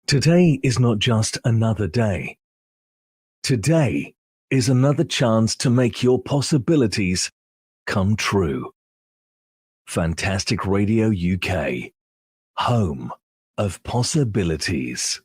Today is not just another day. Today is another chance to make your possibilities come true. Fantastic Radio UK, home of possibilities.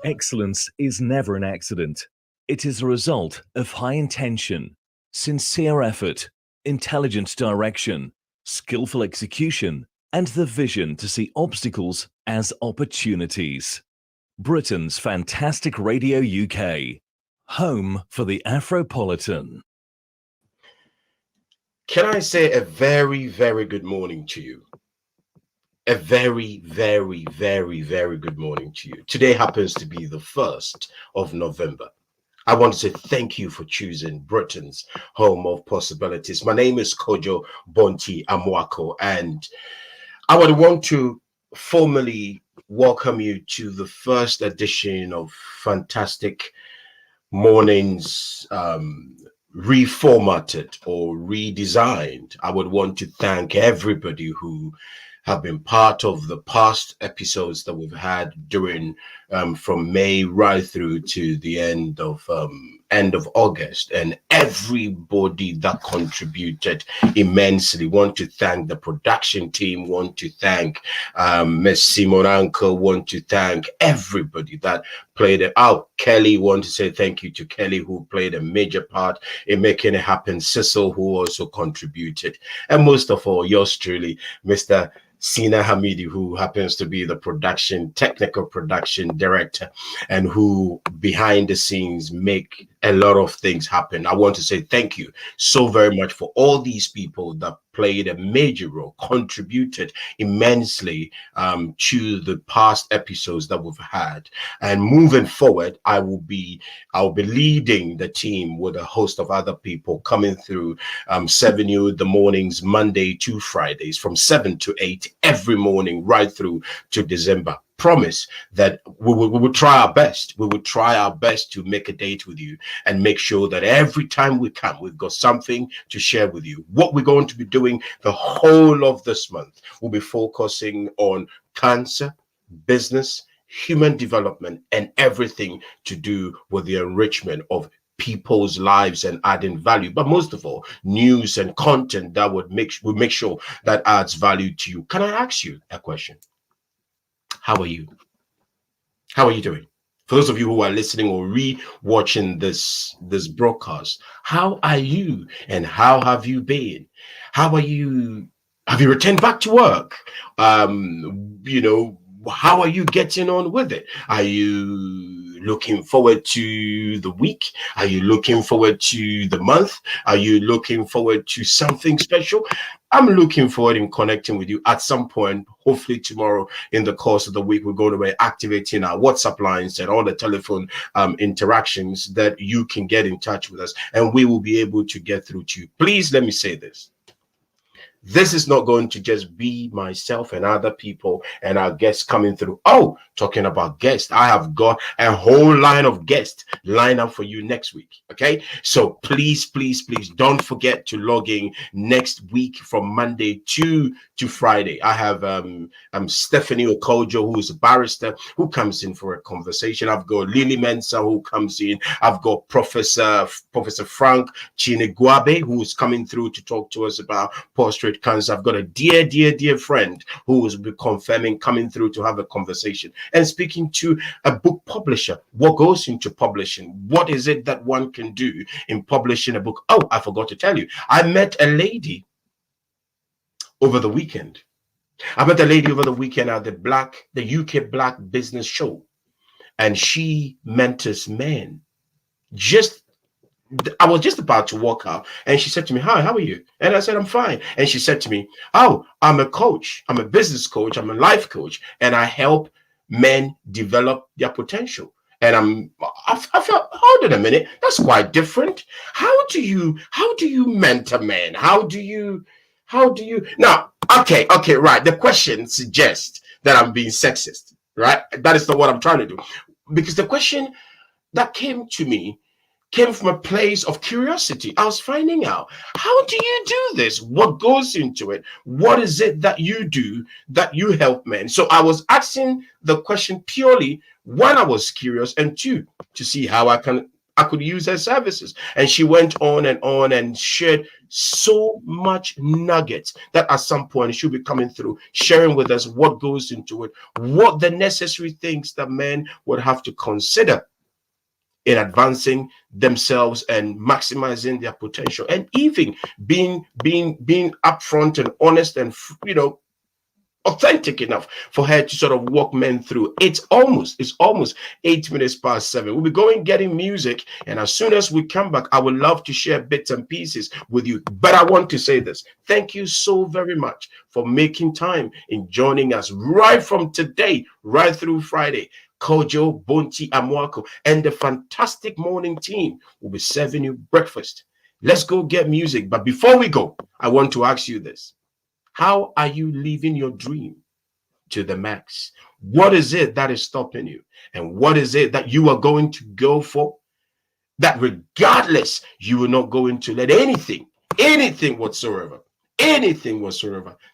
Excellence is never an accident. It is a result of high intention, sincere effort, intelligent direction, skillful execution, and the vision to see obstacles as opportunities. Britain's Fantastic Radio UK, home for the Afropolitan. Can I say a very, very good morning to you? A very, very, very, very good morning to you. Today happens to be the 1st of November. I want to say thank you for choosing Britain's home of possibilities. My name is Kojo Bonti-Amoako, and I would want to formally welcome you to the first edition of Fantastic Mornings, reformatted or redesigned. I would want to thank everybody who have been part of the past episodes that we've had during from May right through to the end of August, and everybody that contributed immensely. Want to thank the production team, want to thank Ms. Simonanko, want to thank everybody that played it out. Kelly, want to say thank you to Kelly, who played a major part in making it happen. Cecil, who also contributed, and most of all, yours truly, Mr. Sina Hamidi, who happens to be the technical production director, and who behind the scenes make a lot of things happen. I want to say thank you so very much for all these people that played a major role, contributed immensely to the past episodes that we've had. And moving forward, I'll be leading the team with a host of other people coming through 7U the mornings, Monday to Fridays, from 7 to 8 every morning, right through to December. Promise that we will try our best. We will try our best to make a date with you and make sure that every time we come, we've got something to share with you. What we're going to be doing the whole of this month, we'll be focusing on cancer, business, human development, and everything to do with the enrichment of people's lives and adding value, but most of all, news and content that would make sure that adds value to you. Can I ask you a question? How are you? How are you doing? For those of you who are listening or re-watching this broadcast, how are you and how have you been? How are you? Have you returned back to work? You know, how are you getting on with it? Are you looking forward to the week? Are you looking forward to the month? Are you looking forward to something special? I'm looking forward in connecting with you at some point, hopefully tomorrow in the course of the week. We're going to be activating our WhatsApp lines and all the telephone interactions that you can get in touch with us, and we will be able to get through to you. Please let me say this. This is not going to just be myself and other people and our guests coming through. Oh, talking about guests, I have got a whole line of guests lined up for you next week. Okay, so please don't forget to log in next week from Monday to Friday. I have Stephanie Kojo, who is a barrister, who comes in for a conversation. I've got Lily Mensah, who comes in. I've got Professor Frank Chinegwabe, who is coming through to talk to us about prostate cancer. I've got a dear friend who will be coming through to have a conversation and speaking to a book publisher. What goes into publishing? What is it that one can do in publishing a book? Oh, I forgot to tell you, I met a lady over the weekend. I met a lady over the weekend at the UK Black Business Show, and she mentors men. I was just about to walk out, and she said to me, "Hi, how are you?" And I said, "I'm fine." And she said to me, "Oh, I'm a coach. I'm a business coach. I'm a life coach, and I help men develop their potential." And I felt, hold on a minute, that's quite different. How do you mentor men? How do you now? Okay, right. The question suggests that I'm being sexist, right? That is not what I'm trying to do, because the question that came to me came from a place of curiosity. I was finding out, how do you do this? What goes into it? What is it that you do that you help men? So I was asking the question purely, one, I was curious, and two, to see how I could use her services. And she went on and shared so much nuggets that at some point she'll be coming through, sharing with us what goes into it, what the necessary things that men would have to consider in advancing themselves and maximizing their potential, and even being upfront and honest and authentic enough for her to sort of walk men through. It's almost 8 minutes past 7. We'll be getting music, and as soon as we come back, I would love to share bits and pieces with you. But I want to say this: thank you so very much for making time in joining us right from today, right through Friday. Kojo, Bonti-Amoako, and the fantastic morning team will be serving you breakfast. Let's go get music. But before we go, I want to ask you this: how are you living your dream to the max? What is it that is stopping you? And what is it that you are going to go for, that regardless, you are not going to let anything whatsoever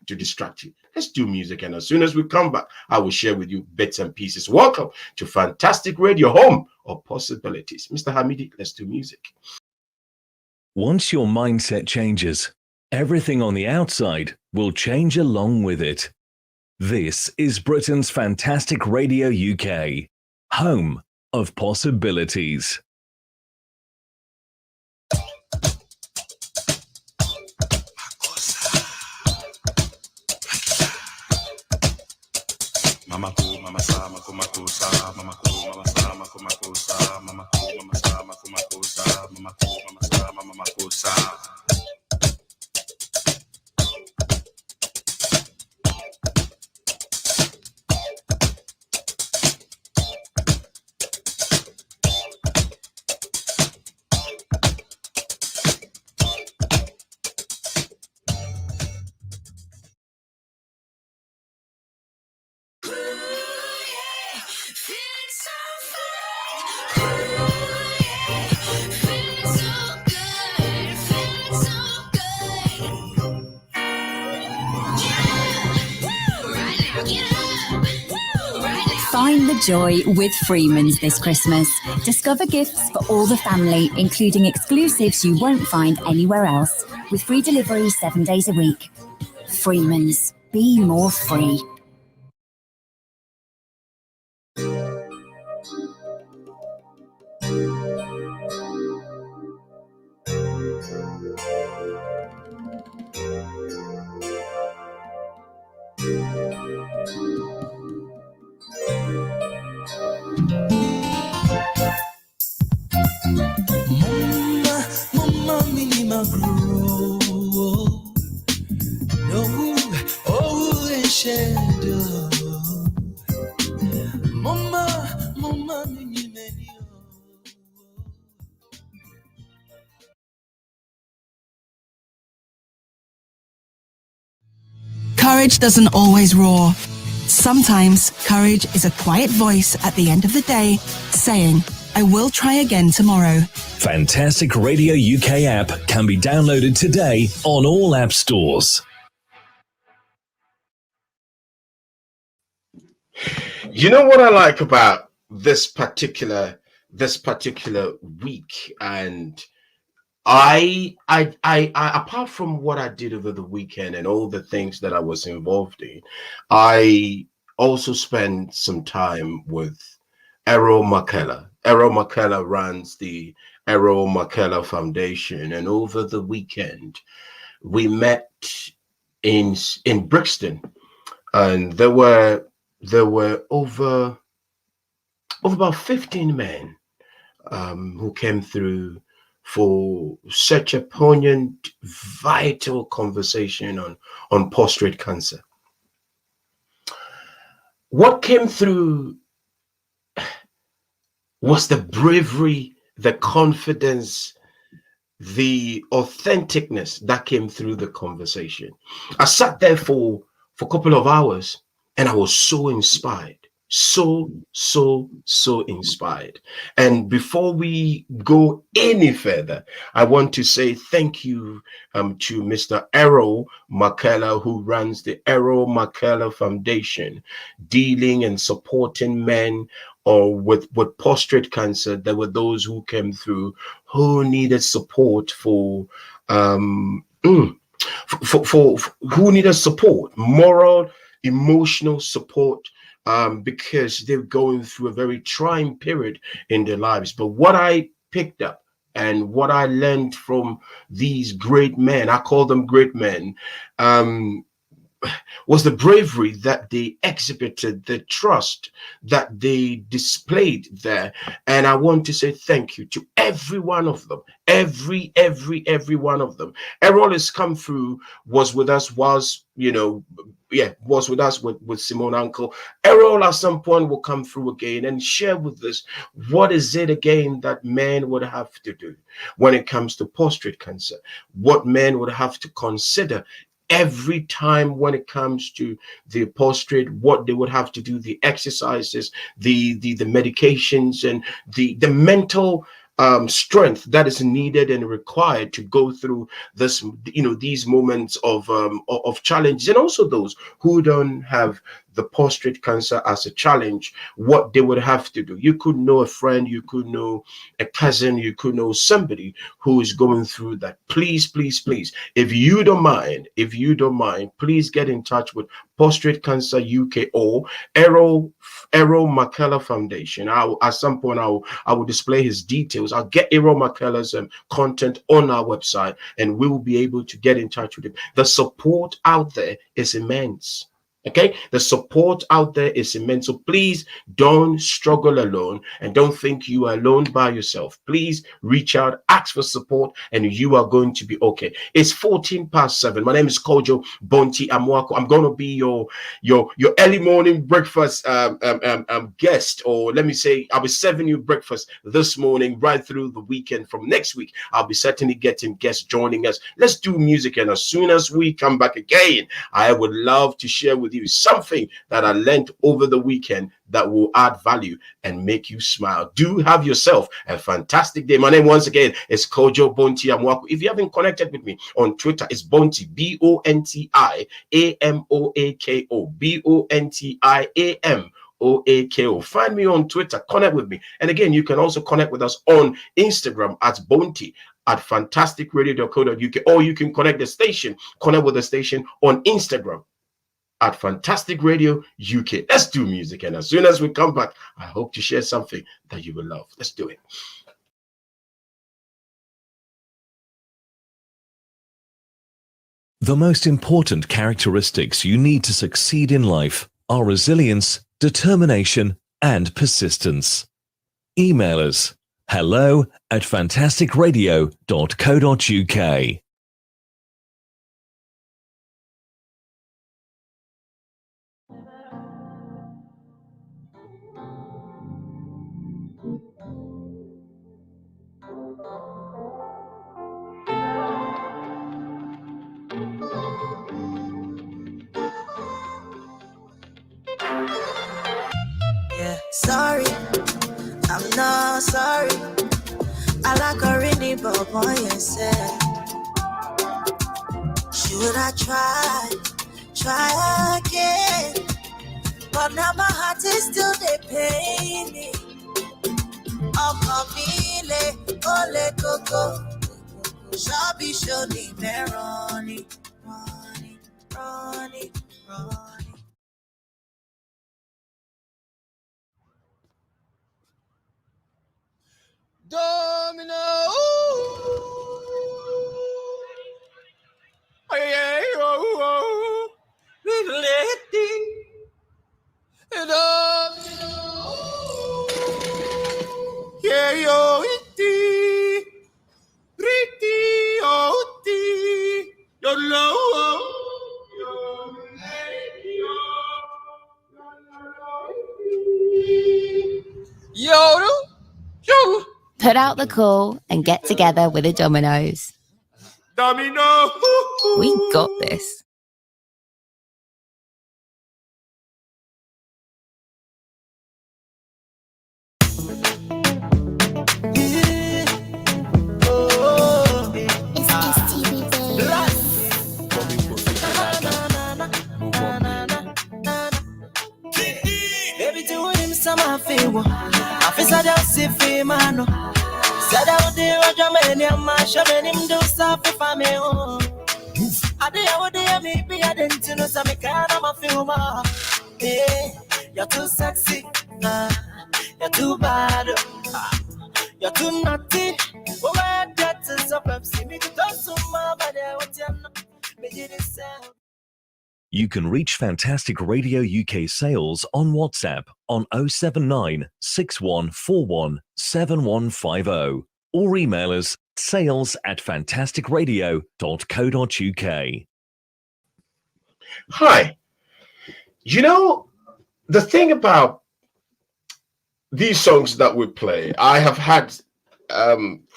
to distract you? Let's do music, and as soon as we come back, I will share with you bits and pieces. Welcome to Fantastic Radio, home of possibilities. Mr. Hamidi, let's do music. Once your mindset changes, everything on the outside will change along with it. This is Britain's Fantastic Radio UK, home of possibilities. Mama ko mama sa makumakusa mama ko mama sa makumakusa mama ko mama sa makumakusa mama ko mama sa makumakusa Find the joy with Freeman's this Christmas. Discover gifts for all the family, including exclusives you won't find anywhere else, with free delivery 7 days a week. Freeman's. Be more free. Mama minima grow. No, oh, shadow. Mama minima. Courage doesn't always roar. Sometimes courage is a quiet voice at the end of the day saying, I will try again tomorrow. Fantastic Radio UK app can be downloaded today on all app stores. You know what I like about this particular week, and I apart from what I did over the weekend and all the things that I was involved in, I also spent some time with Errol McKellar. Errol McKellar runs the Errol McKellar Foundation, and over the weekend we met in Brixton, and there were over about 15 men who came through for such a poignant, vital conversation on prostate cancer. What came through was the bravery, the confidence, the authenticness that came through the conversation. I sat there for a couple of hours and I was so inspired. So inspired. And before we go any further, I want to say thank you to Mr. Errol McKellar, who runs the Errol McKellar Foundation, dealing and supporting men with prostate cancer. There were those who came through who needed support for who needed support, moral, emotional support, because they're going through a very trying period in their lives. But what I picked up and what I learned from these great men, I call them great men, was the bravery that they exhibited, the trust that they displayed there. And I want to say thank you to every one of them, every one of them. Errol has come through, was with us, was with us with Simone Uncle. Errol at some point will come through again and share with us what is it again that men would have to do when it comes to prostate cancer, what men would have to consider every time when it comes to the prostate, what they would have to do, the exercises, the medications, and the mental strength that is needed and required to go through this, these moments of challenges, and also those who don't have the prostate cancer as a challenge, what they would have to do. You could know a friend, you could know a cousin, you could know somebody who is going through that. Please, if you don't mind, please get in touch with Prostate Cancer UK or Errol McKellar Foundation. At some point I will display his details. I'll get Errol McKellar's content on our website, and we will be able to get in touch with him. The support out there is immense. Okay, the support out there is immense. So please don't struggle alone, and don't think you are alone by yourself. Please reach out, ask for support, and you are going to be okay. It's 7:14. My name is Kojo Bonti-Amoako. I'm going to be your early morning breakfast guest, or let me say, I'll be serving you breakfast this morning right through the weekend. From next week, I'll be certainly getting guests joining us. Let's do music, and as soon as we come back again, I would love to share with with you something that I learned over the weekend that will add value and make you smile. Do have yourself a fantastic day. My name once again is Kojo Bonti-Amoako. If you haven't connected with me on Twitter, it's Bonti, Bontiamoako, Bontiamoako. Find me on Twitter, connect with me. And again, you can also connect with us on Instagram at Bonti at fantasticradio.co.uk, or you can connect with the station on Instagram at Fantastic Radio UK. Let's do music, and as soon as we come back, I hope to share something that you will love. Let's do it. The most important characteristics you need to succeed in life are resilience, determination, and persistence. Email us hello@fantasticradio.co.uk. Yeah, sorry, I'm not sorry. I like a rainy boy and said, should I try again? But now my heart is still they pain me. Oh, Camille, ole coco, shabby shoni meroni, Ronnie. Domino. Yeah, yo, iti, pretty, oh, iti, yo, low, yo, Put out the call and get together with the Dominoes. Domino. We got this. Baby, do him some favor. I feel sad as if he man. Said out there, Jamaican, I'm showing him do stuff if I'm home. I did maybe I didn't know some kind of a film. Hey, you're too sexy, you're too bad, you're too naughty. But when that is up, see me to talk so much, but I want you to sound. You can reach Fantastic Radio UK sales on WhatsApp on 079 6141 7150 or email us sales@fantasticradio.co.uk. Hi. You know, the thing about these songs that we play, I have had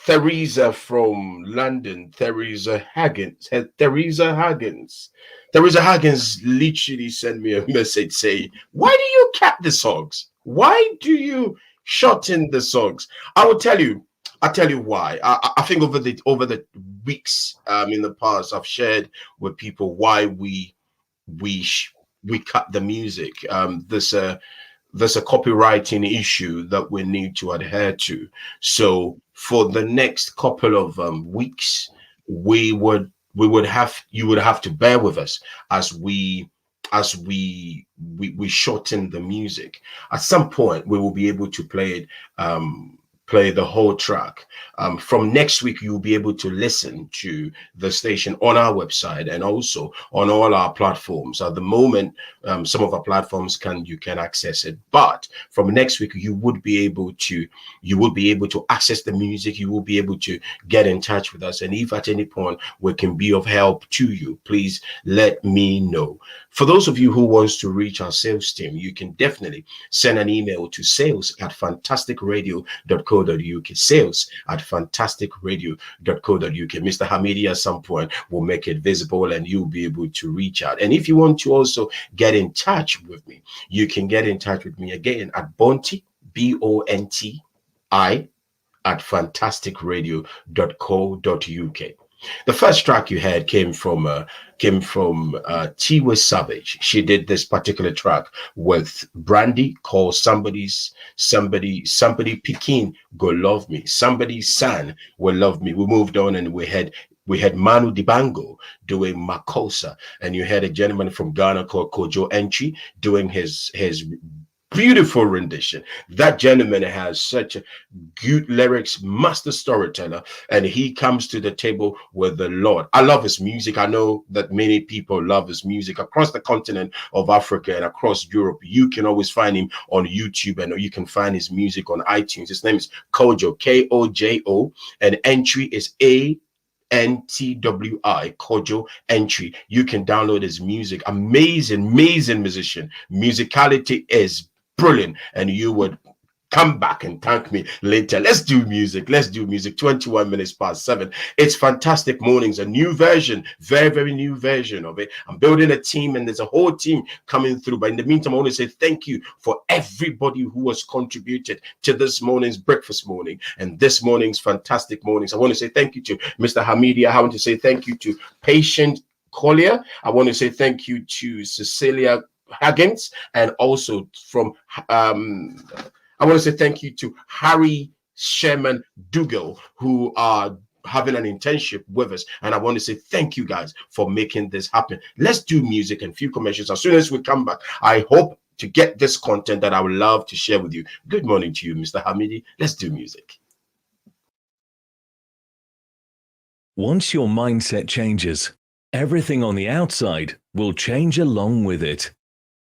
Theresa from London, Theresa Haggins literally sent me a message saying, why do you cut the songs? Why do you shorten the songs? I'll tell you why. I think over the weeks in the past, I've shared with people why we cut the music. There's a copywriting issue that we need to adhere to. So for the next couple of weeks, you would have to bear with us as we shorten the music. At some point, we will be able to play the whole track. From next week, you'll be able to listen to the station on our website and also on all our platforms. At the moment, some of our platforms you can access it, but from next week, you would be able to access the music. You will be able to get in touch with us, and if at any point we can be of help to you, please let me know. For those of you who wants to reach our sales team, you can definitely send an email to sales@fantasticradio.co.uk. fantasticradio.co.uk, sales at fantasticradio.co.uk. Mr. Hamidi at some point will make it visible and you'll be able to reach out. And if you want to also get in touch with me, you can get in touch with me again at Bonti, BONTI, at fantasticradio.co.uk. The first track you heard came from Tiwa Savage. She did this particular track with Brandy called Somebody Pekin Go Love Me. Somebody San Will Love Me. We moved on and we had Manu Dibango doing Makosa, and you had a gentleman from Ghana called Kojo Entry doing his beautiful rendition. That gentleman has such a good lyrics, master storyteller, and he comes to the table with the Lord. I love his music. I know that many people love his music across the continent of Africa and across Europe. You can always find him on YouTube, and you can find his music on iTunes. His name is Kojo, Kojo, and Entry is ANTWI, Kojo Entry. You can download his music. Amazing musician. Musicality is brilliant, and you would come back and thank me later. Let's do music. 21 minutes past 7. It's Fantastic Mornings, a new version, very new version of it. I'm building a team, and there's a whole team coming through. But in the meantime, I want to say thank you for everybody who has contributed to this morning's breakfast morning and this morning's Fantastic Mornings. I want to say thank you to Mr. Hamidi. I want to say thank you to Patient Collier. I want to say thank you to Cecilia Huggins, and also from I want to say thank you to Harry Sherman Dougal, who are having an internship with us, and I want to say thank you guys for making this happen. Let's do music and few commercials. As soon as we come back, I hope to get this content that I would love to share with you. Good morning to you, Mr. Hamidi. Let's do music. Once your mindset changes, everything on the outside will change along with it.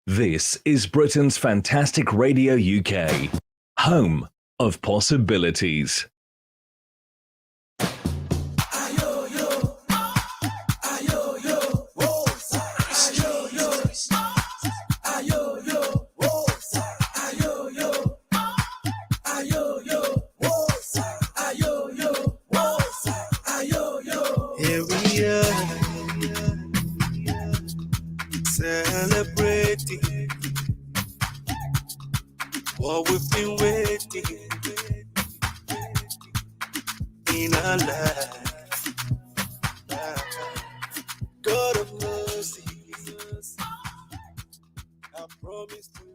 This is Britain's Fantastic Radio UK, home of possibilities. Here we are, celebrating what we've been waiting in our life. God of mercy, I promise to live.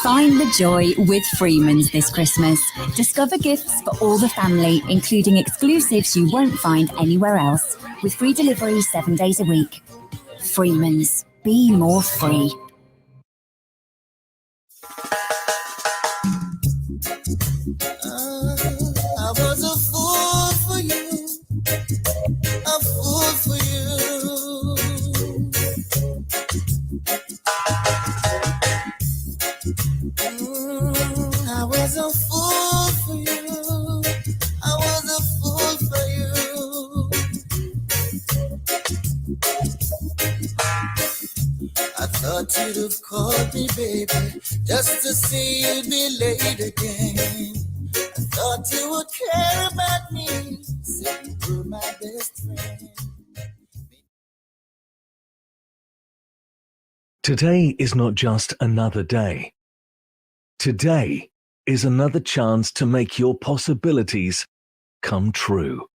Find the joy with Freeman's this Christmas. Discover gifts for all the family, including exclusives you won't find anywhere else, with free delivery 7 days a week. Freeman's. Be more free. I was a fool for you, a fool for you. I was a fool for you, I was a fool for you. I thought you'd have called me, baby, just to see you be late again. I thought you would care about me, said you were my best friend. Today is not just another day. Today is another chance to make your possibilities come true.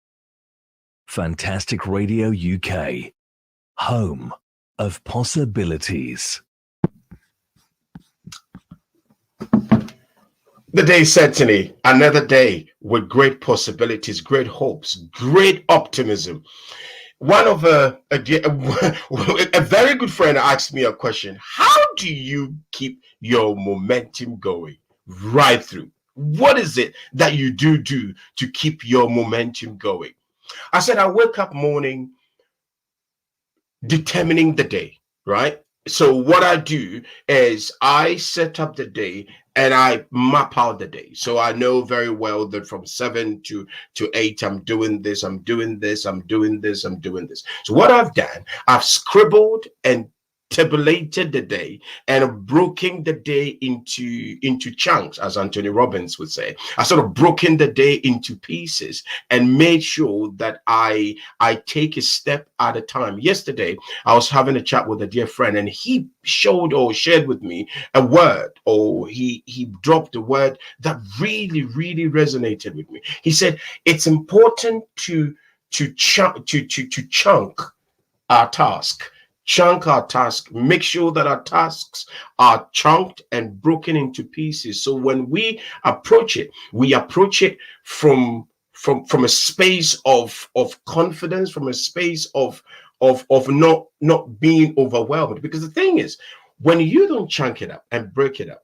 Fantastic Radio UK, home of possibilities. The day certainly, another day with great possibilities, great hopes, great optimism. One of a very good friend asked me a question. How do you keep your momentum going right through? What is it that you do to keep your momentum going? I said, I wake up morning determining the day, right? So what I do is I set up the day and I map out the day. So I know very well that from 7 to 8, I'm doing this, I'm doing this, I'm doing this, I'm doing this. So what I've done, I've scribbled and tabulated the day and broken the day into chunks, as Anthony Robbins would say. I sort of broken the day into pieces and made sure that I take a step at a time. Yesterday I was having a chat with a dear friend, and he showed or shared with me a word, or he dropped a word that really resonated with me. He said it's important to chunk our task. Chunk our task, make sure that our tasks are chunked and broken into pieces. So when we approach it from a space of confidence, from a space of not being overwhelmed. Because the thing is, when you don't chunk it up and break it up,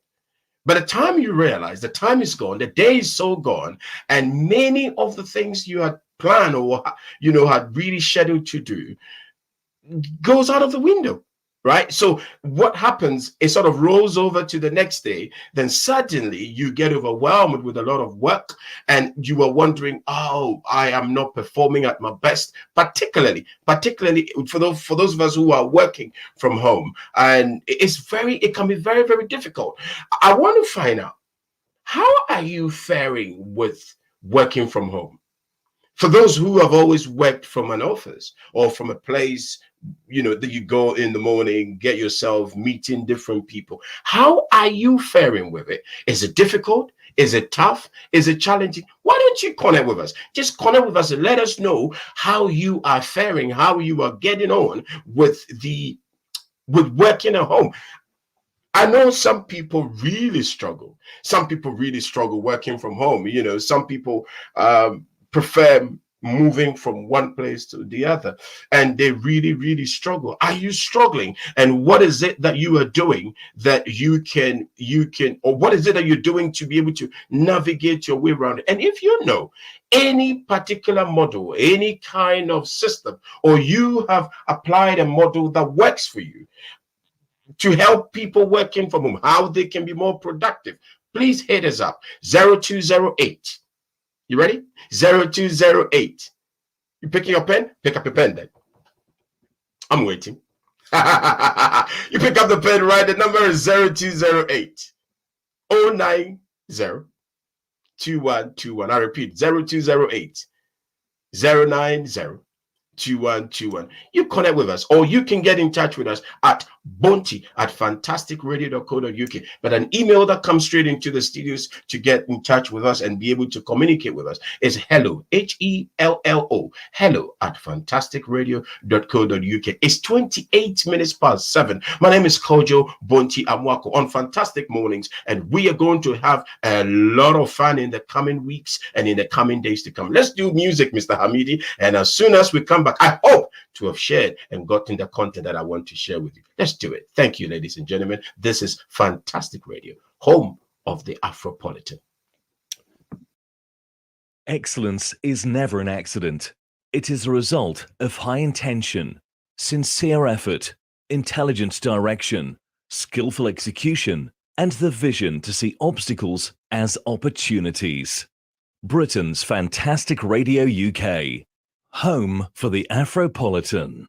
by the time you realize the time is gone, the day is so gone, and many of the things you had planned or had really scheduled to do goes out of the window, right? So what happens, it sort of rolls over to the next day. Then suddenly you get overwhelmed with a lot of work, and you are wondering, oh, I am not performing at my best, particularly for those of us who are working from home. And it can be very difficult. I want to find out, how are you faring with working from home? For those who have always worked from an office or from a place, that you go in the morning, get yourself meeting different people, how are you faring with it? Is it difficult? Is it tough? Is it challenging? Why don't you connect with us? Just connect with us and let us know how you are faring, how you are getting on with working at home. I know some people really struggle. Some people really struggle working from home. Some people prefer moving from one place to the other, and they really struggle. Are you struggling? And what is it that you are doing that you can, or what is it that you're doing to be able to navigate your way around it? And if you know any particular model, any kind of system, or you have applied a model that works for you to help people working from home, how they can be more productive, please hit us up. 0208. You ready? 0208. You picking your pen? Pick up your pen then. I'm waiting. You pick up the pen, right? The number is 0208 090 2121. I repeat, 0208 090 2121. You connect with us, or you can get in touch with us at bonti@fantasticradio.co.uk. But an email that comes straight into the studios to get in touch with us and be able to communicate with us is hello, HELLO, hello@fantasticradio.co.uk. It's 28 minutes past 7. My name is Kojo Bonti-Amoako on Fantastic Mornings, and we are going to have a lot of fun in the coming weeks and in the coming days to come. Let's do music, Mr. Hamidi, and as soon as we come back, I hope to have shared and gotten the content that I want to share with you. Let's do it. Thank you, ladies and gentlemen. This is Fantastic Radio, home of the Afropolitan. Excellence is never an accident. It is a result of high intention, sincere effort, intelligent direction, skillful execution, and the vision to see obstacles as opportunities. Britain's Fantastic Radio UK, home for the Afropolitan.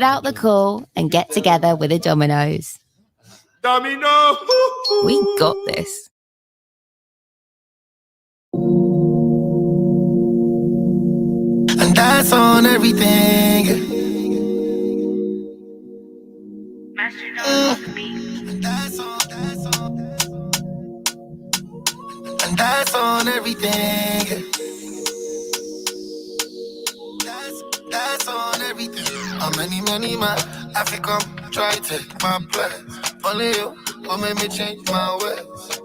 Cut out the call and get together with a Domino's. Domino. We got this. And that's on everything. And that's on everything. That's on everything. How many man I think I'm trying to take my place. Only you will make me change my ways.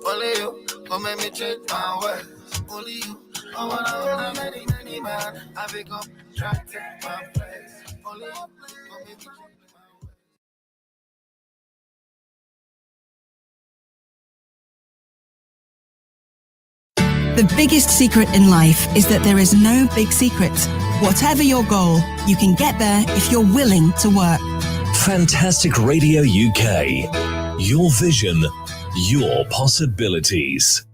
Only you will make me change my ways. Only you. I wanna many man I think I'm trying to take my place. Only you will make me change my ways. The biggest secret in life is that there is no big secret. Whatever your goal, you can get there if you're willing to work. Fantastic Radio UK. Your vision, your possibilities.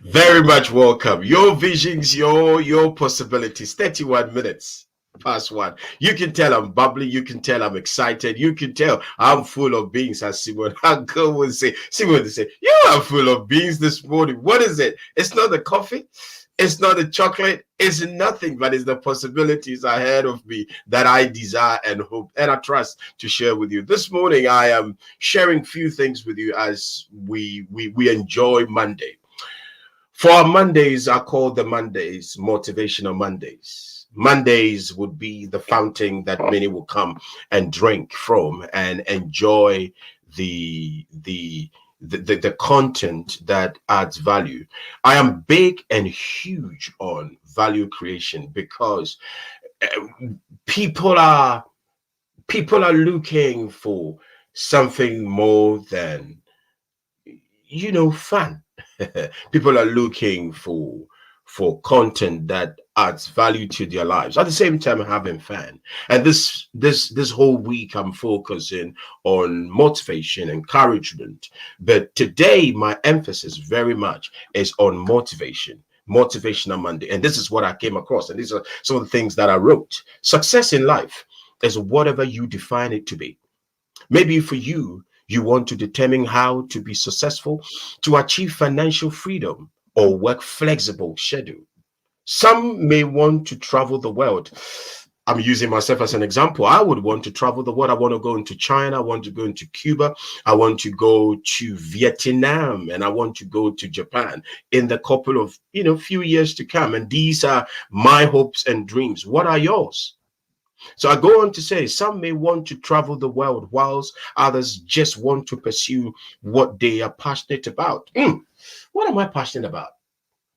Very much welcome. Your visions, your possibilities. 31 minutes past 1. You can tell I'm bubbly. You can tell I'm excited. You can tell I'm full of beans, as Simon Uncle would say. Simon would say, you are full of beans this morning. What is it? It's not the coffee. It's not the chocolate. It's nothing, but it's the possibilities ahead of me that I desire and hope and I trust to share with you. This morning, I am sharing few things with you as we enjoy Monday. For our Mondays are called the Mondays, Motivational Mondays. Mondays would be the fountain that many will come and drink from and enjoy the content that adds value. I am big and huge on value creation because people are looking for something more than fun. People are looking for content that adds value to their lives at the same time having fun. And this whole week I'm focusing on motivation, encouragement, but today my emphasis very much is on motivational Monday. And this is what I came across, and these are some of the things that I wrote. Success in life is whatever you define it to be. Maybe for you want to determine how to be successful, to achieve financial freedom, or work flexible schedule. Some may want to travel the world. I'm using myself as an example. I would want to travel the world. I want to go into China. I want to go into Cuba. I want to go to Vietnam, and I want to go to Japan in the couple of few years to come. And these are my hopes and dreams. What are yours? So I go on to say some may want to travel the world, whilst others just want to pursue what they are passionate about. What am I passionate about?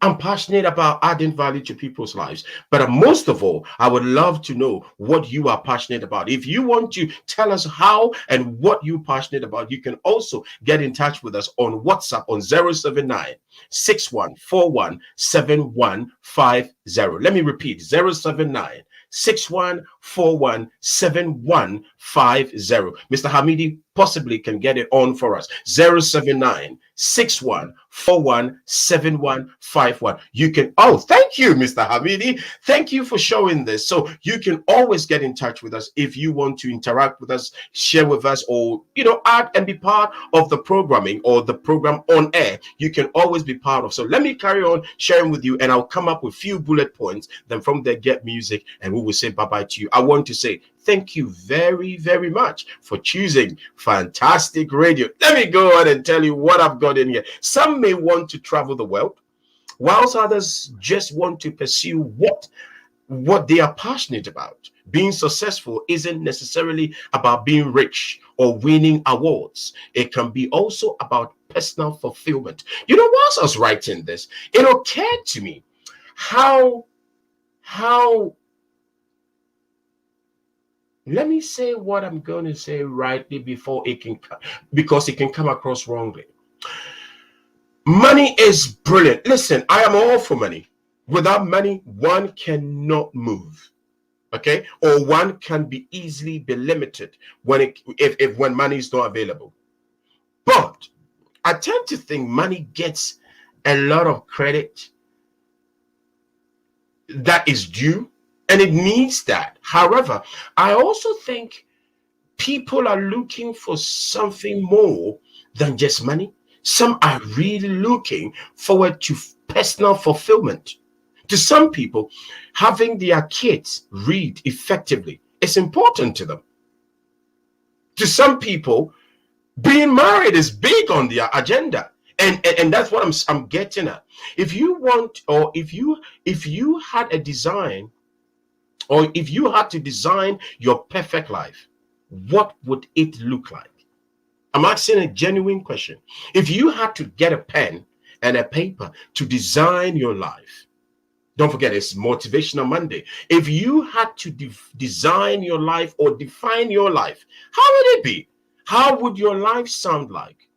I'm passionate about adding value to people's lives. But most of all, I would love to know what you are passionate about. If you want to tell us how and what you're passionate about, you can also get in touch with us on WhatsApp on 079 6141 7150. Let me repeat, 079 6141 7150. Mr. Hamidi possibly can get it on for us. 079 6141 7151. You can, thank you, Mr. Hamidi. Thank you for showing this. So you can always get in touch with us if you want to interact with us, share with us, or add and be part of the programming or the program on air. You can always be part of. So let me carry on sharing with you, and I'll come up with a few bullet points. Then from there, get music, and we will say bye-bye to you. I want to say thank you very, very much for choosing Fantastic Radio. Let me go on and tell you what I've got in here. Some may want to travel the world, whilst others just want to pursue what they are passionate about. Being successful isn't necessarily about being rich or winning awards. It can be also about personal fulfillment. Whilst I was writing this, it occurred to me how let me say what I'm going to say rightly because it can come across wrongly. Money is brilliant. Listen, I am all for money. Without money, one cannot move. Okay? Or one can be easily be limited when money is not available. But I tend to think money gets a lot of credit that is due, and it needs that. However, I also think people are looking for something more than just money. Some are really looking forward to personal fulfillment. To some people, having their kids read effectively is important to them. To some people, being married is big on their agenda. And that's what I'm getting at. If you want, or if you had a design, or if you had to design your perfect life, what would it look like? I'm asking a genuine question. If you had to get a pen and a paper to design your life, don't forget it's Motivational Monday. If you had to design your life or define your life, how would it be? How would your life sound like?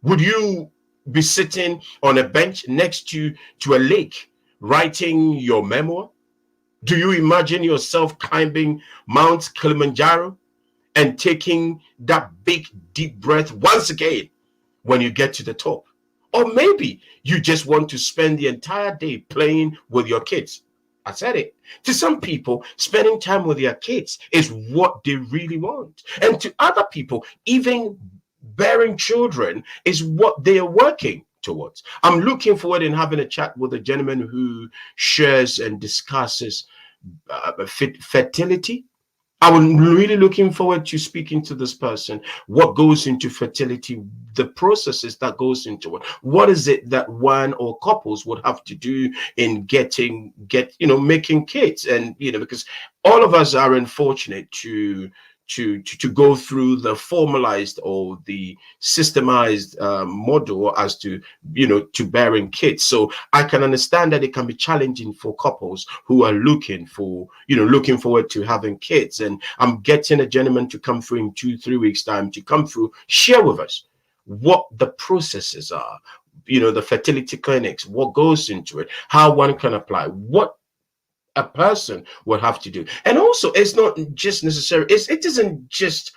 Would you be sitting on a bench next to a lake writing your memoir? Do you imagine yourself climbing Mount Kilimanjaro and taking that big deep breath once again when you get to the top? Or maybe you just want to spend the entire day playing with your kids. I said it. To some people, spending time with their kids is what they really want. And to other people, even bearing children is what they are working towards. I'm looking forward in having a chat with a gentleman who shares and discusses fertility. I'm really looking forward to speaking to this person. What goes into fertility, the processes that goes into it. What is it that one or couples would have to do in making kids? And, because all of us are unfortunate to go through the formalized or the systemized model as to bearing kids. So I can understand that it can be challenging for couples who are looking forward to having kids. And I'm getting a gentleman to come through in 2-3 weeks time to come through, share with us what the processes are, the fertility clinics, what goes into it, how one can apply, what a person would have to do. And also, it's not just necessary, it isn't just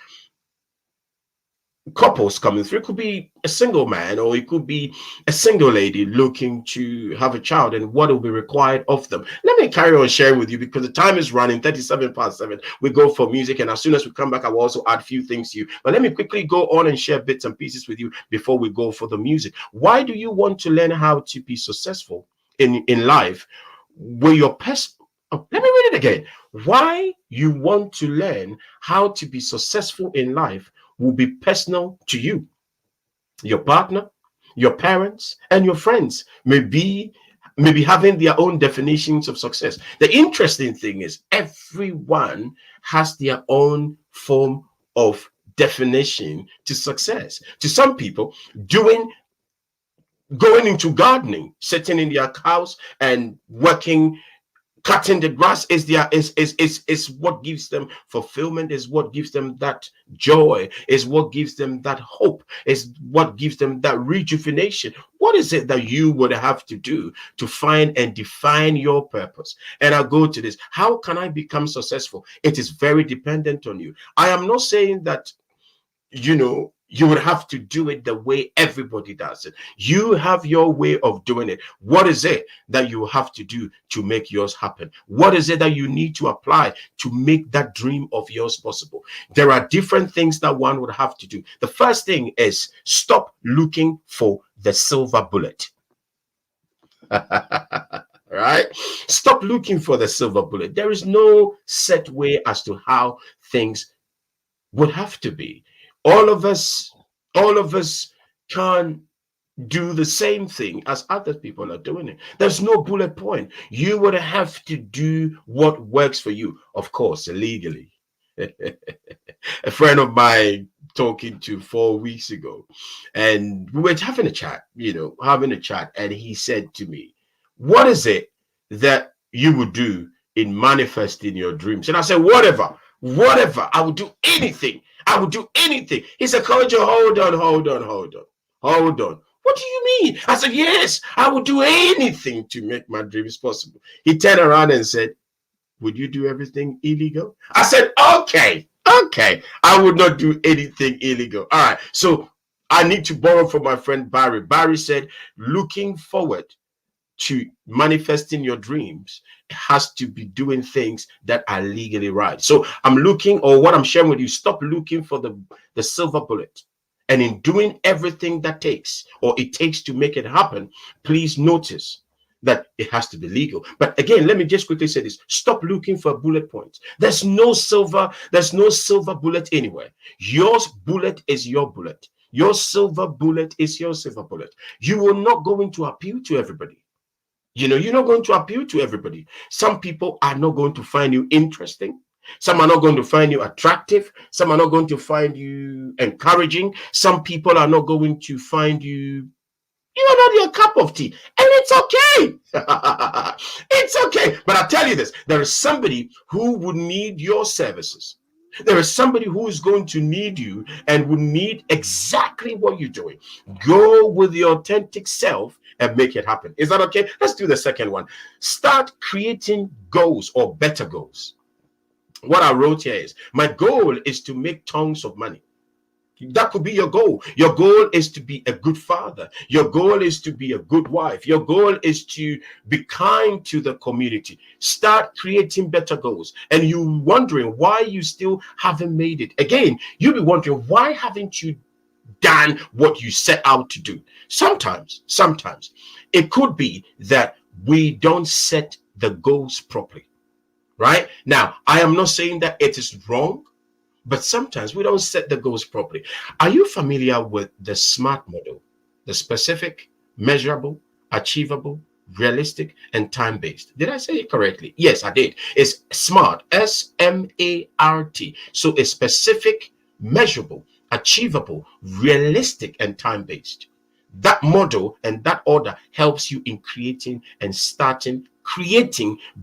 couples coming through. It could be a single man, or it could be a single lady looking to have a child, and what will be required of them. Let me carry on sharing with you, because the time is running, 7:37. We go for music, and as soon as we come back, I will also add a few things to you. But let me quickly go on and share bits and pieces with you before we go for the music. Why do you want to learn how to be successful in life with your let me read it again. Why you want to learn how to be successful in life will be personal to you. Your partner, your parents, and your friends may be having their own definitions of success. The interesting thing is everyone has their own form of definition to success. To some people, going into gardening, sitting in their house and working, cutting the grass is what gives them fulfillment, is what gives them that joy, is what gives them that hope, is what gives them that rejuvenation. What is it that you would have to do to find and define your purpose? And I'll go to this. How can I become successful? It is very dependent on you. I am not saying that you would have to do it the way everybody does it. You have your way of doing it. What is it that you have to do to make yours happen? What is it that you need to apply to make that dream of yours possible? There are different things that one would have to do. The first thing is stop looking for the silver bullet. Right? Stop looking for the silver bullet. There is no set way as to how things would have to be. All of us can do the same thing as other people are doing it. There's no bullet point. You would have to do what works for you, of course, legally. A friend of mine talking to 4 weeks ago, and we were having a chat, and he said to me, what is it that you would do in manifesting your dreams? And I said, whatever, I would do anything. I would do anything. He said, Kojo, hold on. What do you mean? I said, yes, I would do anything to make my dreams possible. He turned around and said, would you do everything illegal? I said, okay, I would not do anything illegal. All right, so I need to borrow from my friend Barry. Barry said, looking forward to manifesting your dreams has to be doing things that are legally right. So I'm looking, or what I'm sharing with you, stop looking for the silver bullet. And in doing everything that it takes to make it happen, please notice that it has to be legal. But again, let me just quickly say this. Stop looking for bullet points. There's no silver bullet anywhere. Your bullet is your bullet. Your silver bullet is your silver bullet. You are not going to appeal to everybody. You're not going to appeal to everybody. Some people are not going to find you interesting. Some are not going to find you attractive. Some are not going to find you encouraging. Some people are not going to find you, not your cup of tea. And it's okay. It's okay. But I tell you this, there is somebody who would need your services. There is somebody who is going to need you and would need exactly what you're doing. Go with your authentic self and make it happen. Is that okay? Let's do the second one. Start creating goals or better goals. What I wrote here is, my goal is to make tons of money. That could be your goal. Your goal is to be a good father. Your goal is to be a good wife. Your goal is to be kind to the community. Start creating better goals. And you're wondering why you still haven't made it. Again, you'll be wondering, why haven't you done what you set out to do? Sometimes it could be that we don't set the goals properly. Right? Now, I am not saying that it is wrong, but sometimes we don't set the goals properly. Are you familiar with the SMART model? The specific, measurable, achievable, realistic, and time-based. Did I say it correctly? Yes, I did. It's SMART, S-M-A-R-T. So it's specific, measurable, achievable, realistic, and time-based. That model and that order helps you in creating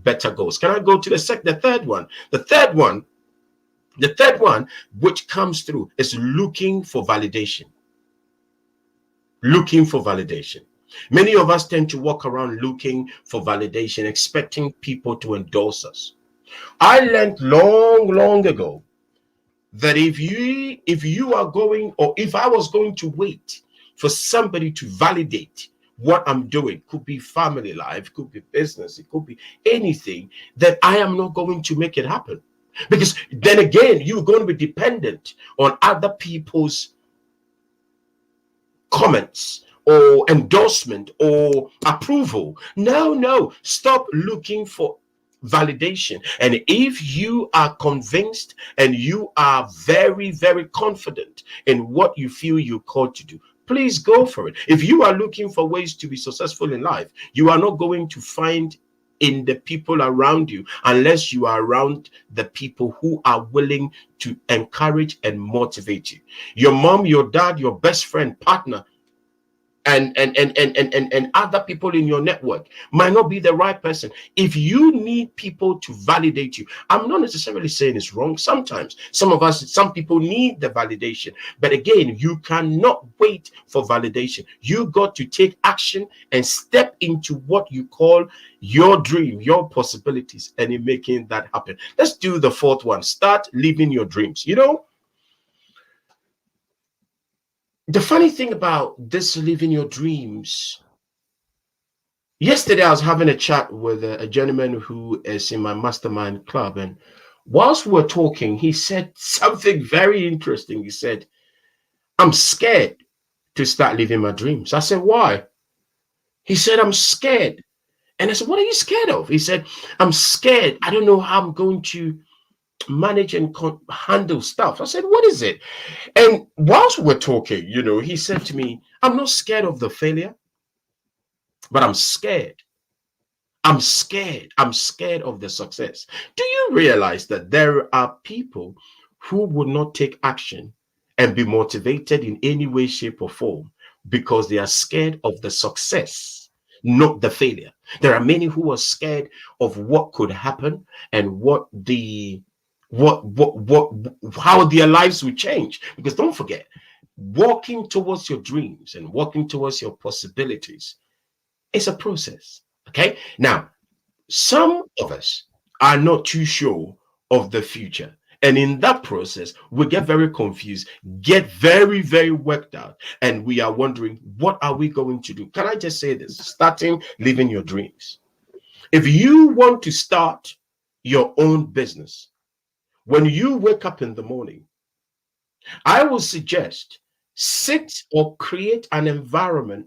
better goals. Can I go to the third one? The third one which comes through is looking for validation. Looking for validation. Many of us tend to walk around looking for validation, expecting people to endorse us. I learned long ago that if you are going, or if I was going to wait for somebody to validate what I'm doing, could be family life, could be business, it could be anything, that I am not going to make it happen. Because then again, you're going to be dependent on other people's comments or endorsement or approval. No, stop looking for validation. And if you are convinced and you are very, very confident in what you feel you're called to do, please go for it. If you are looking for ways to be successful in life, you are not going to find in the people around you unless you are around the people who are willing to encourage and motivate you. Your mom, your dad, your best friend, partner, and other people in your network might not be the right person. If you need people to validate you, I'm not necessarily saying it's wrong. Sometimes some people need the validation, but again, you cannot wait for validation. You got to take action and step into what you call your dream, your possibilities, and in making that happen. Let's do the fourth one. Start living your dreams. The funny thing about this living your dreams, yesterday I was having a chat with a gentleman who is in my mastermind club, and whilst we were talking, he said something very interesting. He said, I'm scared to start living my dreams. I said, why? He said, I'm scared. And I said, what are you scared of? He said, I'm scared. I don't know how I'm going to manage and handle stuff. I said, what is it? And whilst we're talking, he said to me, I'm not scared of the failure, but I'm scared. I'm scared of the success. Do you realize that there are people who would not take action and be motivated in any way, shape, or form because they are scared of the success, not the failure? There are many who are scared of what could happen and how their lives will change. Because don't forget, walking towards your dreams and walking towards your possibilities is a process. Okay. Now, some of us are not too sure of the future. And in that process, we get very confused, get very, very worked out, and we are wondering, what are we going to do? Can I just say this? Starting living your dreams. If you want to start your own business, when you wake up in the morning, I will suggest sit or create an environment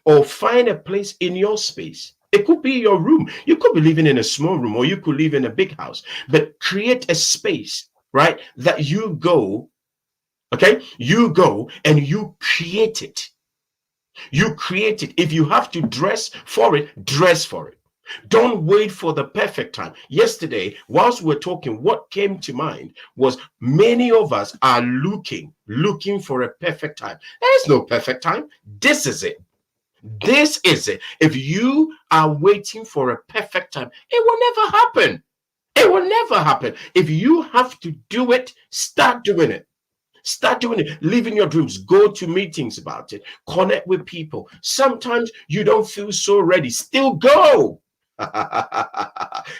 or find a place in your space. It could be your room. You could be living in a small room, or you could live in a big house, but create a space, right? That you go, okay? You go and you create it. You create it. If you have to dress for it, dress for it. Don't wait for the perfect time. Yesterday, whilst we're talking, what came to mind was many of us are looking for a perfect time. There is no perfect time. This is it. This is it. If you are waiting for a perfect time, it will never happen. It will never happen. If you have to do it, start doing it. Start doing it. Live in your dreams. Go to meetings about it. Connect with people. Sometimes you don't feel so ready. Still go.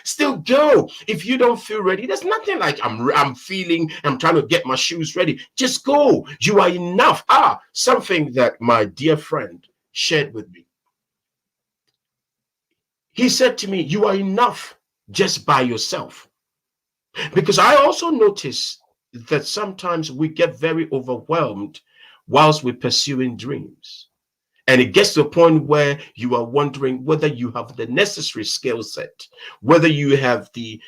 Still go. If you don't feel ready, there's nothing like I'm trying to get my shoes ready. Just go. You are enough. Something that my dear friend shared with me. He said to me, you are enough just by yourself. Because I also notice that sometimes we get very overwhelmed whilst we're pursuing dreams. And it gets to a point where you are wondering whether you have the necessary skill set, whether you have the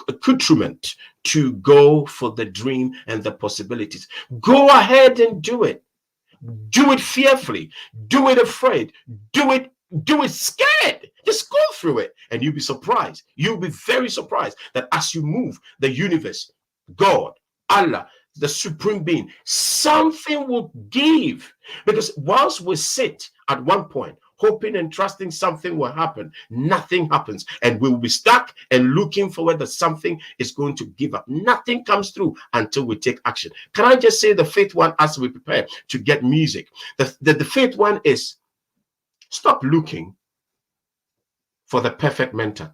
accoutrement to go for the dream and the possibilities. Go ahead and do it. Do it fearfully. Do it afraid. Do it scared. Just go through it, and you'll be surprised. You'll be very surprised that as you move, the universe, God, Allah, the supreme being, something will give. Because whilst we sit at one point hoping and trusting something will happen, nothing happens, and we will be stuck and looking for whether something is going to give up. Nothing comes through until we take action. Can I just say the fifth one as we prepare to get music? The fifth one is stop looking for the perfect mentor.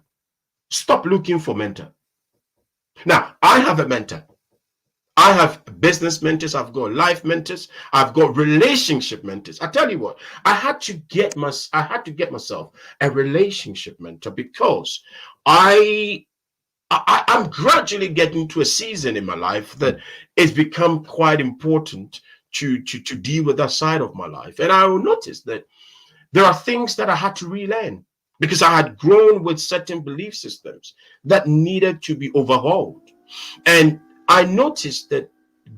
Stop looking for mentor. Now, I have a mentor. I have business mentors, I've got life mentors, I've got relationship mentors. I tell you what, I had to get myself a relationship mentor, because I'm gradually getting to a season in my life that it's become quite important to deal with that side of my life. And I will notice that there are things that I had to relearn, because I had grown with certain belief systems that needed to be overhauled. And I noticed that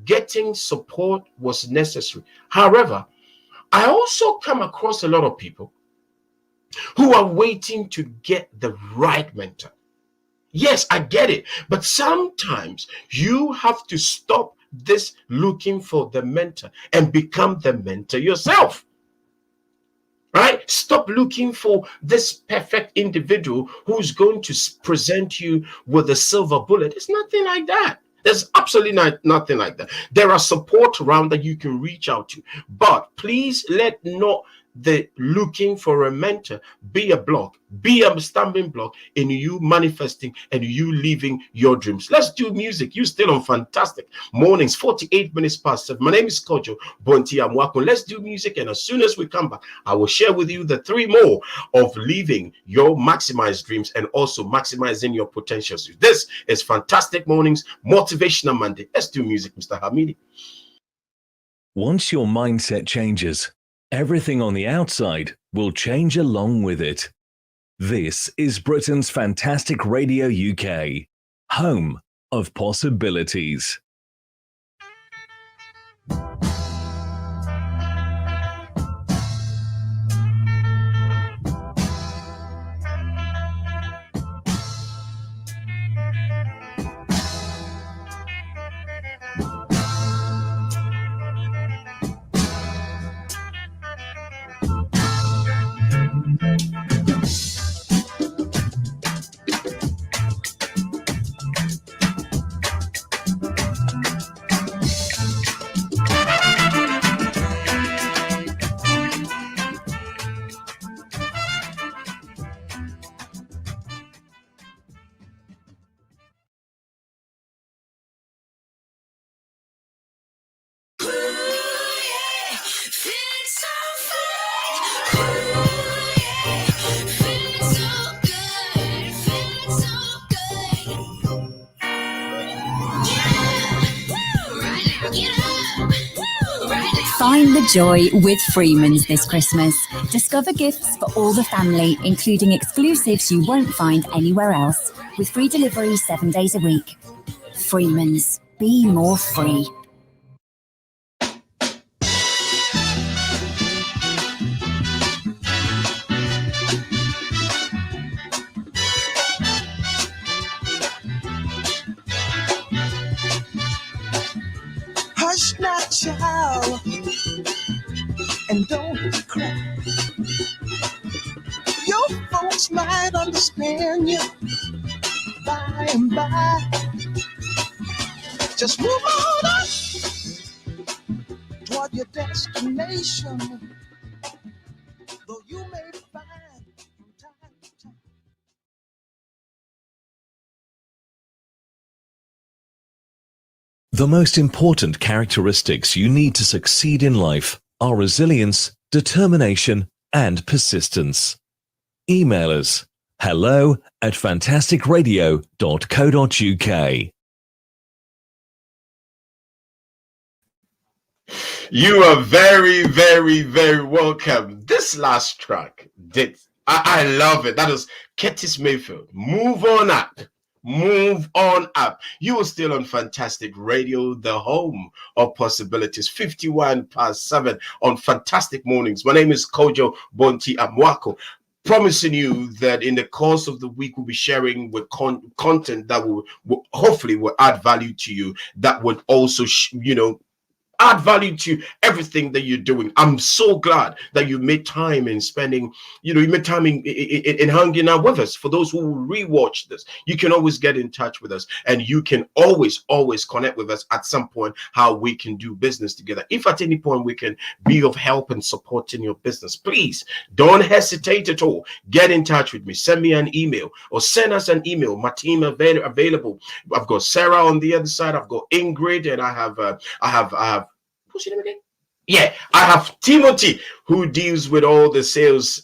getting support was necessary. However, I also come across a lot of people who are waiting to get the right mentor. Yes, I get it. But sometimes you have to stop this looking for the mentor and become the mentor yourself. Right? Stop looking for this perfect individual who's going to present you with a silver bullet. It's nothing like that. There's absolutely nothing like that. There are support around that you can reach out to. But please let not the looking for a mentor be a block, be a stumbling block in you manifesting and you living your dreams. Let's do music. You still on Fantastic Mornings, 48 minutes past 7. My name is Kojo, Bonti-Amoako. Let's do music, and as soon as we come back, I will share with you the 3 more of living your maximized dreams and also maximizing your potentials. This is Fantastic Mornings, Motivational Monday. Let's do music, Mr. Hamidi. Once your mindset changes, everything on the outside will change along with it. This is Britain's Fantastic Radio UK, home of possibilities. Find the joy with Freeman's this Christmas. Discover gifts for all the family, including exclusives you won't find anywhere else, with free delivery 7 days a week. Freeman's. Be more free. Hush now, child, and don't cry. Your folks might understand you by and by. Just move on up toward your destination, though you may find from time to time. The most important characteristics you need to succeed in life are resilience, determination, and persistence. Email us hello@fantasticradio.co.uk. You are very, very, very welcome. This last track, I love it. That was Curtis Mayfield. Move on up. Move on up. You are still on Fantastic Radio, the home of possibilities. 7:51 on Fantastic Mornings. My name is Kojo Bonti-Amoako. Promising you that in the course of the week we'll be sharing with content that will hopefully will add value to you, that would also add value to everything that you're doing. I'm so glad that you made time in spending, you made time in hanging out with us. For those who will rewatch this, you can always get in touch with us, and you can always connect with us at some point how we can do business together. If at any point we can be of help and support in your business, please don't hesitate at all. Get in touch with me. Send me an email or send us an email. My team available. I've got Sarah on the other side. I've got Ingrid, and I have what's your name again? Yeah, I have Timothy, who deals with all the sales,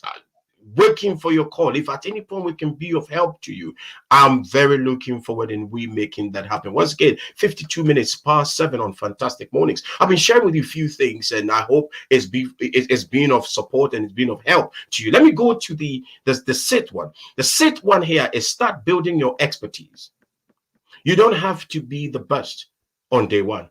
waiting for your call. If at any point we can be of help to you, I'm very looking forward in we making that happen. Once again, 7:52 on Fantastic Mornings. I've been sharing with you a few things, and I hope it's been of support and it's been of help to you. Let me go to the sit one. The sit one here is start building your expertise. You don't have to be the best on day one.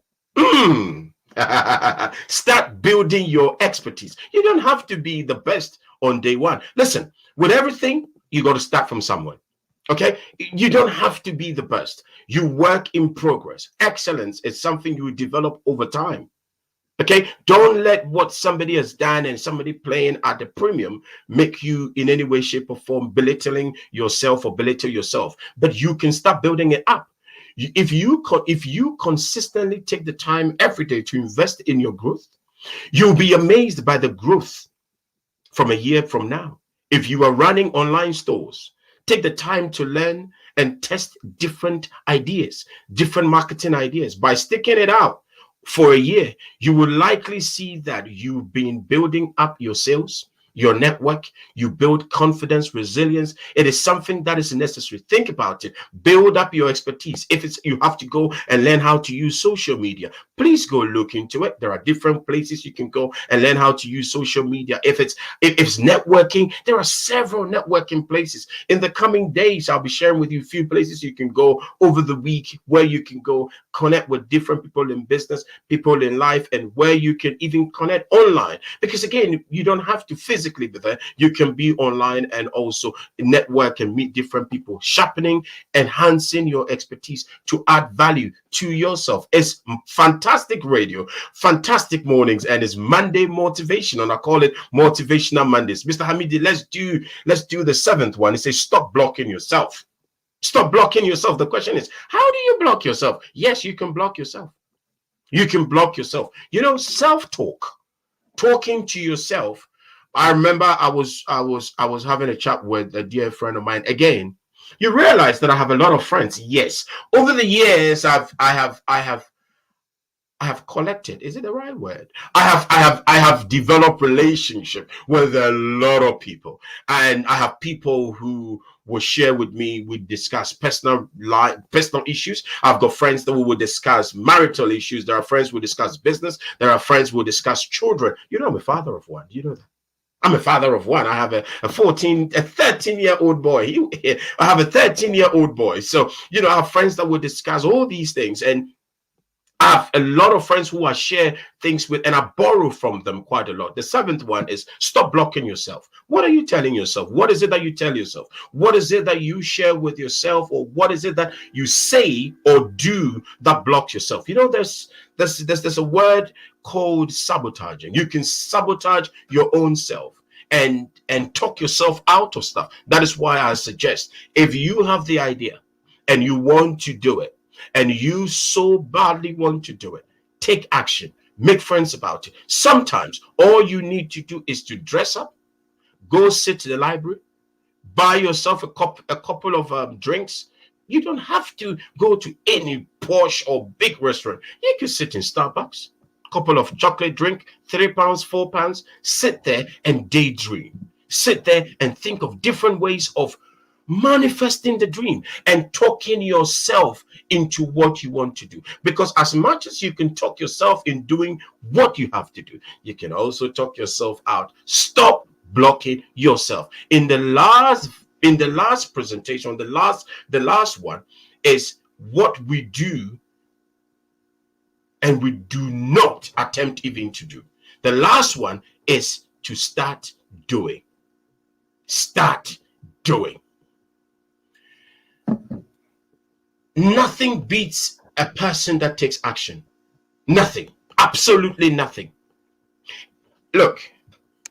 Start building your expertise. You don't have to be the best on day one. Listen, with everything, you got to start from somewhere. Okay? You don't have to be the best. You work in progress. Excellence is something you develop over time. Okay? Don't let what somebody has done and somebody playing at the premium make you in any way, shape, or form belittling yourself or belittle yourself. But you can start building it up. If you consistently take the time every day to invest in your growth, you'll be amazed by the growth from a year from now. If you are running online stores, take the time to learn and test different ideas, different marketing ideas. By sticking it out for a year, you will likely see that you've been building up your sales, your network, you build confidence, resilience. It is something that is necessary. Think about it. Build up your expertise. If it's you have to go and learn how to use social media, please go look into it. There are different places you can go and learn how to use social media. If it's networking, there are several networking places. In the coming days, I'll be sharing with you a few places you can go over the week where you can go connect with different people in business, people in life, and where you can even connect online. Because again, you don't have to physically be there. You can be online and also network and meet different people, sharpening, enhancing your expertise to add value to yourself. It's Fantastic Radio, Fantastic Mornings, and it's Monday Motivation, and I call it Motivational Mondays. Mr. Hamidi, let's do the seventh one. It says stop blocking yourself. Stop blocking yourself. The question is, how do you block yourself? Yes, you can block yourself. You can block yourself. Self-talk, talking to yourself. I remember I was having a chat with a dear friend of mine. Again, you realize that I have a lot of friends. Yes, over the years, I have I have collected. Is it the right word? I have developed relationship with a lot of people, and I have people who will share with me. We discuss personal issues. I've got friends that will discuss marital issues. There are friends who discuss business. There are friends who discuss children. You know, I'm a father of one. You know that. I'm a father of one. I have a 13-year-old boy. I have a 13-year-old boy. So, you know, I have friends that will discuss all these things. And I have a lot of friends who I share things with, and I borrow from them quite a lot. The seventh one is stop blocking yourself. What are you telling yourself? What is it that you tell yourself? What is it that you share with yourself? Or what is it that you say or do that blocks yourself? You know, there's a word called sabotaging. You can sabotage your own self and talk yourself out of stuff. That is why I suggest, if you have the idea and you want to do it, and you so badly want to do it, take action, make friends about it. Sometimes all you need to do is to dress up, go sit in the library, buy yourself a couple of drinks. You don't have to go to any posh or big restaurant. You can sit in Starbucks, couple of chocolate drink, £3, £4, sit there and daydream. Sit there and think of different ways of manifesting the dream and talking yourself into what you want to do. Because as much as you can talk yourself in doing what you have to do, you can also talk yourself out. Stop blocking yourself. In the last presentation, the last one is what we do and we do not attempt even to do. The last one is to start doing. Start doing. Nothing beats a person that takes action. Nothing. Absolutely nothing. Look,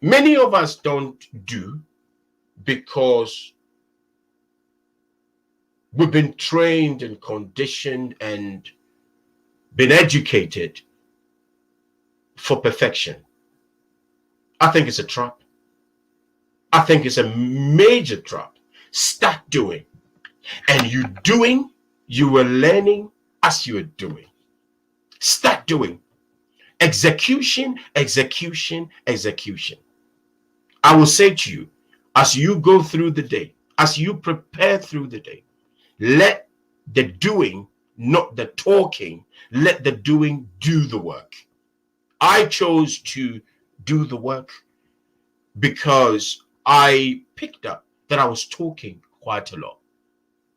many of us don't do because we've been trained and conditioned and been educated for perfection. I think it's a trap. I think it's a major trap. Start doing. And you doing, you were learning as you were doing. Start doing. Execution, execution, execution. I will say to you, as you go through the day, as you prepare through the day, let the doing, not the talking, let the doing do the work. I chose to do the work because I picked up that I was talking quite a lot.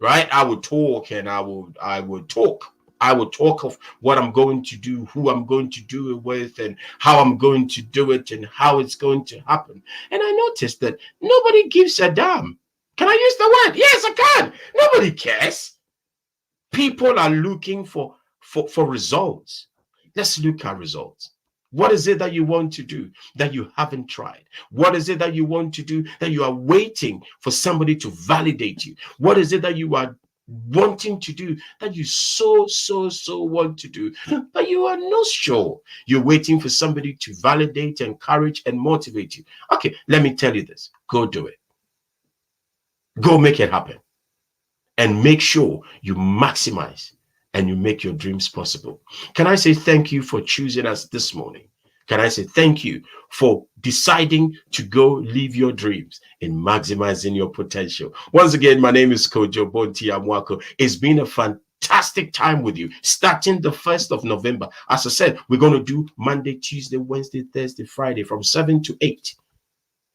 Right? I would talk and I would talk. I would talk of what I'm going to do, who I'm going to do it with, and how I'm going to do it, and how it's going to happen. And I noticed that nobody gives a damn. Can I use the word? Yes, I can. Nobody cares. People are looking for results. Let's look at results. What is it that you want to do that you haven't tried? What is it that you want to do that you are waiting for somebody to validate you? What is it that you are wanting to do that you so want to do, but you are not sure? You're waiting for somebody to validate, encourage, and motivate you. Okay, let me tell you this. Go do it. Go make it happen. And make sure you maximize and you make your dreams possible. Can I say thank you for choosing us this morning? Can I say thank you for deciding to go live your dreams and maximizing your potential? Once again, my name is Kojo Bonti-Amoako. It's been a fantastic time with you, starting the 1st of November. As I said, we're going to do Monday, Tuesday, Wednesday, Thursday, Friday from 7 to 8.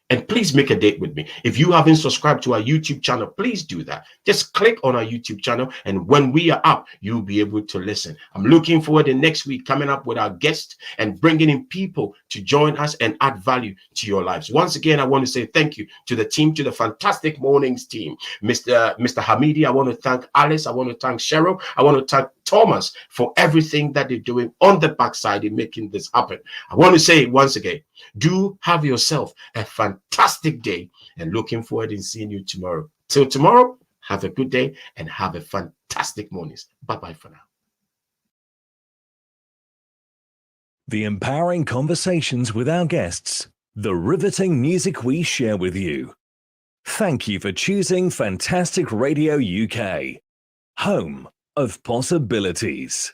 And please make a date with me. If you haven't subscribed to our YouTube channel, please do that. Just click on our YouTube channel, and when we are up, you'll be able to listen. I'm looking forward to next week coming up with our guests and bringing in people to join us and add value to your lives. Once again, I want to say thank you to the team, to the Fantastic Mornings team. Mr. Hamidi, I want to thank Alice. I want to thank Cheryl. I want to thank Thomas for everything that they're doing on the backside in making this happen. I want to say once again, do have yourself a fantastic day, and looking forward to seeing you tomorrow. Till tomorrow, have a good day and have a fantastic morning. Bye-bye for now. The empowering conversations with our guests, the riveting music we share with you. Thank you for choosing Fantastic Radio UK, home of possibilities.